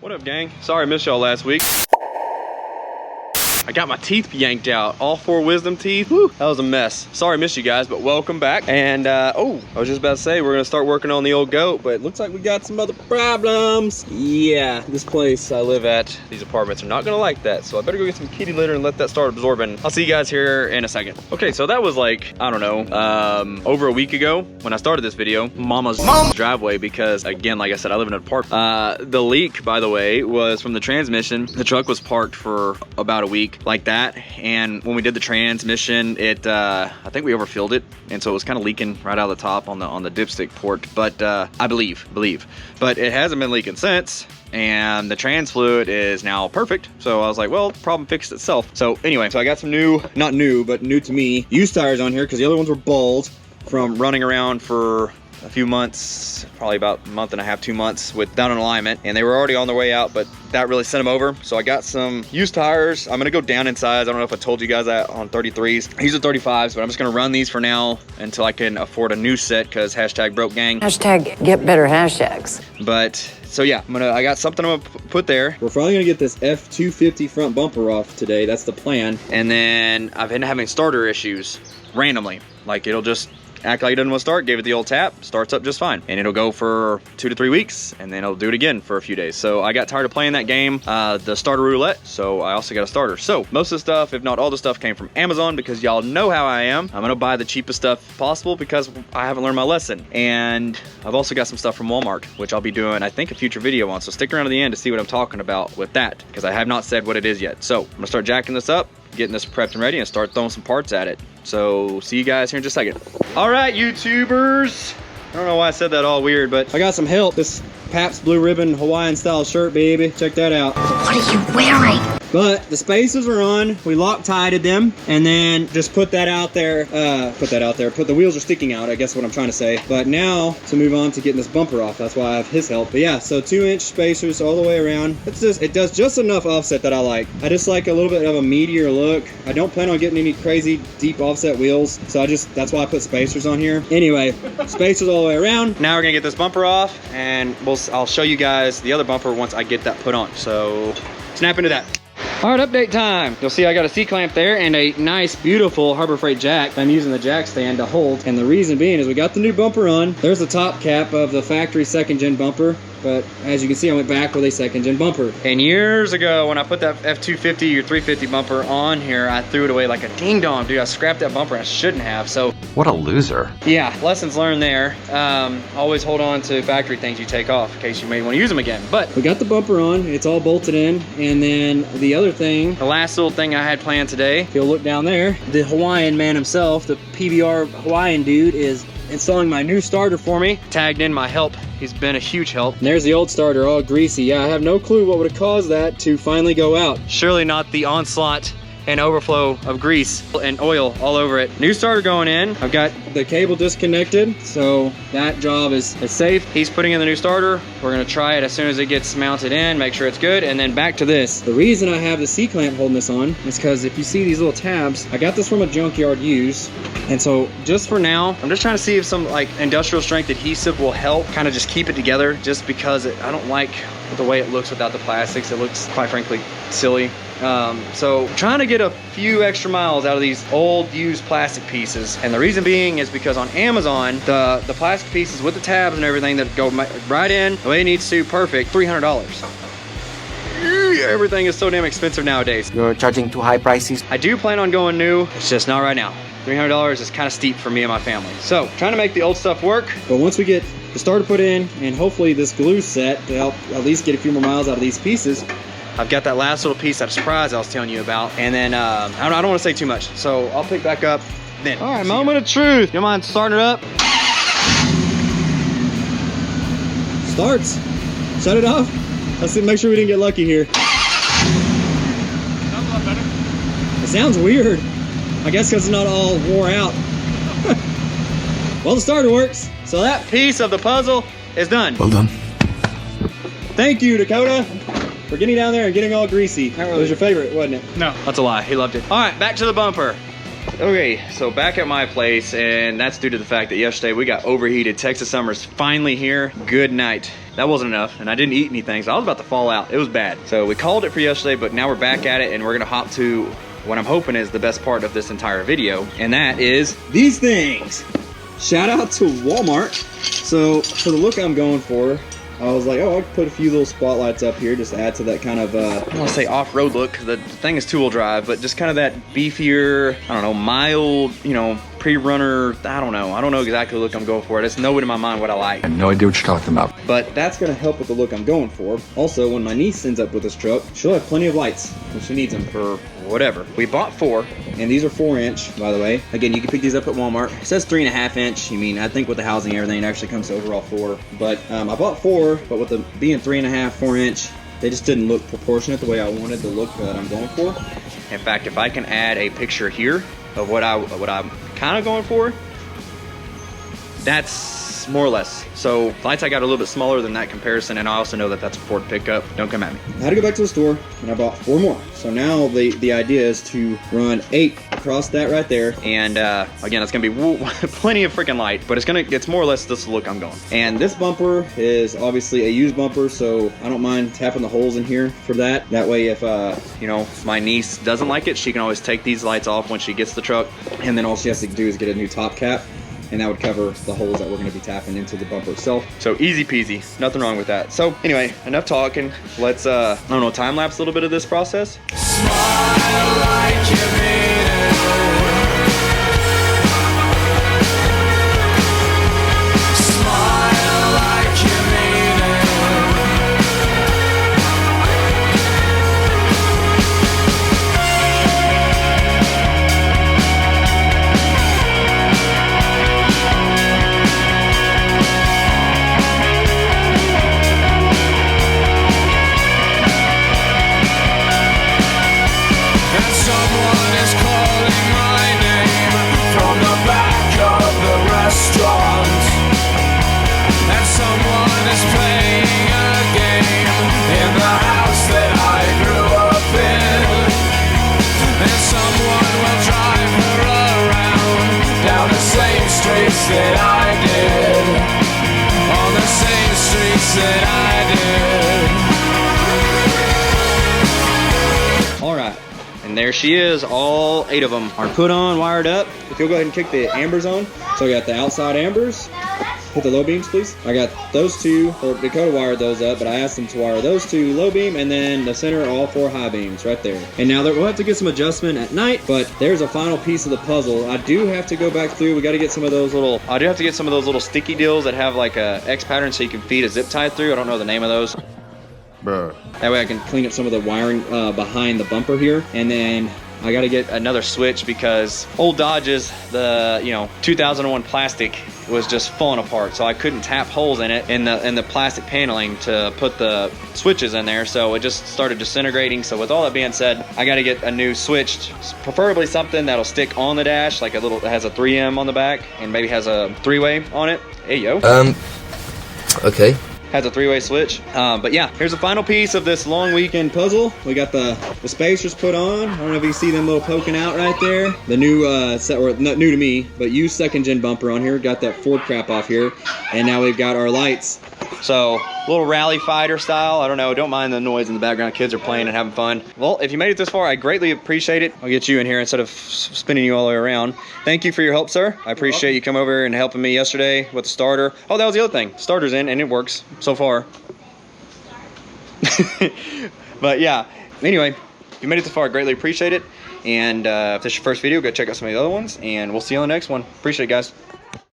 What up, gang? Sorry I missed y'all last week. I got my teeth yanked out, all 4 wisdom teeth. Whew, that was a mess. Sorry I missed you guys, but welcome back. And oh, I was just about to say we're gonna start working on the old goat, but it looks like we got some other problems. Yeah, this place I live at, these apartments are not gonna like that, so I better go get some kitty litter and let that start absorbing. I'll see you guys here in a second. Okay, so that was like, I don't know, over a week ago when I started this video, Mama's driveway, because again, like I said, I live in an apartment. The leak, by the way, was from the transmission. The truck was parked for about a week like that, and when we did the transmission, it I think we overfilled it, and so it was kind of leaking right out of the top on the dipstick port, but I believe, but it hasn't been leaking since, and the trans fluid is now perfect. So I was like, well, problem fixed itself. So anyway, so I got some new, not new, but new to me, used tires on here because the other ones were bald from running around for a few months, probably about a month and a half, 2 months without an alignment, and they were already on their way out, but that really sent them over. So I got some used tires. I'm gonna go down in size. I don't know if I told you guys that on 33s. I use the 35s, but I'm just gonna run these for now until I can afford a new set, because hashtag broke gang. Hashtag get better hashtags. But so yeah, I got something I'm gonna put there. We're finally gonna get this F250 front bumper off today. That's the plan. And then I've been having starter issues randomly. Like it'll just act like it doesn't want to start, gave it the old tap, starts up just fine. And it'll go for 2 to 3 weeks, and then it'll do it again for a few days. So I got tired of playing that game, the starter roulette, so I also got a starter. So most of the stuff, if not all the stuff, came from Amazon, because y'all know how I am. I'm gonna buy the cheapest stuff possible because I haven't learned my lesson. And I've also got some stuff from Walmart, which I'll be doing, I think, a future video on. So stick around to the end to see what I'm talking about with that, because I have not said what it is yet. So I'm gonna start jacking this up, getting this prepped and ready, and start throwing some parts at it. So see you guys here in just a second. All right, YouTubers. I don't know why I said that all weird, but I got some help. This Pabst Blue Ribbon Hawaiian style shirt, baby. Check that out. What are you wearing? But the spacers are on. We Loctited them, and then just put that out there. Put the wheels are sticking out, I guess what I'm trying to say. But now to move on to getting this bumper off. That's why I have his help. But yeah, so 2-inch spacers all the way around. It does just enough offset that I like. I just like a little bit of a meatier look. I don't plan on getting any crazy deep offset wheels, so that's why I put spacers on here. Anyway, spacers all the way around. Now we're gonna get this bumper off, and I'll show you guys the other bumper once I get that put on. So snap into that. All right, update time. You'll see I got a C-clamp there and a nice, beautiful Harbor Freight jack. I'm using the jack stand to hold. And the reason being is we got the new bumper on. There's the top cap of the factory 2nd-gen bumper. But as you can see, I went back with a 2nd-gen bumper. And years ago, when I put that F250 or 350 bumper on here, I threw it away like a ding-dong, dude. I scrapped that bumper, I shouldn't have, so. What a loser. Yeah, lessons learned there. Always hold on to factory things you take off in case you may want to use them again. But we got the bumper on, it's all bolted in. And then the other thing, the last little thing I had planned today, if you'll look down there, the Hawaiian man himself, the PBR Hawaiian dude, is installing my new starter for me. Tagged in my help. He's been a huge help. And there's the old starter, all greasy. Yeah, I have no clue what would have caused that to finally go out. Surely not the onslaught and overflow of grease and oil all over it. New starter going in. I've got the cable disconnected, so that job is safe. He's putting in the new starter. We're gonna try it as soon as it gets mounted in, make sure it's good, and then back to this. The reason I have the C-clamp holding this on is because if you see these little tabs, I got this from a Junkyard used, and so just for now, I'm just trying to see if some like industrial strength adhesive will help kind of just keep it together, just because I don't like the way it looks without the plastics. It looks, quite frankly, silly. So trying to get a few extra miles out of these old used plastic pieces, and the reason being is because on Amazon the plastic pieces with the tabs and everything that go right in the way it needs to, perfect, $300. Everything is so damn expensive nowadays. You're charging too high prices. I do plan on going new, it's just not right now. $300 is kind of steep for me and my family. So trying to make the old stuff work, but once we get the starter put in and hopefully this glue set to help at least get a few more miles out of these pieces, I've got that last little piece, that surprise I was telling you about. And then I don't want to say too much, so I'll pick back up then. All right, moment of truth. You don't mind starting it up? Starts. Shut it off. Let's make sure we didn't get lucky here. Sounds a lot better. It sounds weird. I guess because it's not all wore out. Well, the starter works. So that piece of the puzzle is done. Well done. Thank you, Dakota, for getting down there and getting all greasy. It was your favorite, wasn't it? No. That's a lie, he loved it. All right, back to the bumper. Okay, so back at my place, and that's due to the fact that yesterday we got overheated. Texas summer's finally here. Good night. that wasn't enough, and I didn't eat anything, so I was about to fall out. It was bad. So we called it for yesterday, but now we're back at it, and we're gonna hop to what I'm hoping is the best part of this entire video, and that is these things. Shout out to Walmart. So for the look I'm going for, I was like, oh, I could put a few little spotlights up here just to add to that kind of, I don't want to say off-road look, because the thing is two-wheel drive, but just kind of that beefier, I don't know, mild, you know, pre-runner, I don't know exactly the look I'm going for. I just know it in my mind what I like. I have no idea what you're talking about. But that's gonna help with the look I'm going for. Also, when my niece ends up with this truck, she'll have plenty of lights when she needs them for whatever. We bought 4, and these are 4-inch, by the way. Again, you can pick these up at Walmart. It says 3.5-inch. I mean, I think with the housing and everything, it actually comes to overall 4. But I bought 4, but with the being 3.5, 4-inch, they just didn't look proportionate the way I wanted the look that I'm going for. In fact, if I can add a picture here of what I'm kind of going for, that's more or less. So lights I got a little bit smaller than that comparison, and I also know that that's a Ford pickup. Don't come at me. I had to go back to the store, and I bought 4 more. So now the idea is to run 8 across that right there, and again, it's gonna be plenty of freaking light, but it's more or less this look I'm going. And this bumper is obviously a used bumper, so I don't mind tapping the holes in here for that. That way, if you know, my niece doesn't like it, she can always take these lights off when she gets the truck, and then all she has to do is get a new top cap, and that would cover the holes that we're gonna be tapping into the bumper itself. So easy peasy, nothing wrong with that. So anyway, enough talking. Let's, I don't know, time lapse a little bit of this process. Smile like you mean it. Smile like you mean it. That I did, on the same streets that I did. All right, and there she is. All 8 of them are put on, wired up. If you'll go ahead and kick the ambers on. So I got the outside ambers. Hit the low beams, please. I got those 2, or Dakota wired those up, but I asked them to wire those 2 low beam, and then the center, all 4 high beams right there. And now we'll have to get some adjustment at night, but there's a final piece of the puzzle. I do have to go back through. We got to get some of those little, I do have to get some of those little sticky deals that have like a X pattern so you can feed a zip tie through. I don't know the name of those. Bruh. That way I can clean up some of the wiring behind the bumper here, and then I got to get another switch because old Dodge's, the 2001 plastic was just falling apart, so I couldn't tap holes in it in the plastic paneling to put the switches in there, so it just started disintegrating. So with all that being said, I got to get a new switch, preferably something that'll stick on the dash, like that has a 3M on the back and maybe has a 3-way on it. Hey yo. Okay. Has a 3-way switch. But yeah, here's the final piece of this long weekend puzzle. We got the spacers put on. I don't know if you can see them little poking out right there. The new, or not new to me, but used 2nd gen bumper on here. Got that Ford crap off here. And now we've got our lights. So, a little rally fighter style. I don't know, don't mind the noise in the background. Kids are playing and having fun. Well, if you made it this far, I greatly appreciate it. I'll get you in here instead of spinning you all the way around. Thank you for your help, sir. I appreciate you coming over and helping me yesterday with the starter. Oh, that was the other thing. Starter's in and it works so far. But yeah, anyway, if you made it this far, I greatly appreciate it. And if this is your first video, go check out some of the other ones, and we'll see you on the next one. Appreciate it, guys.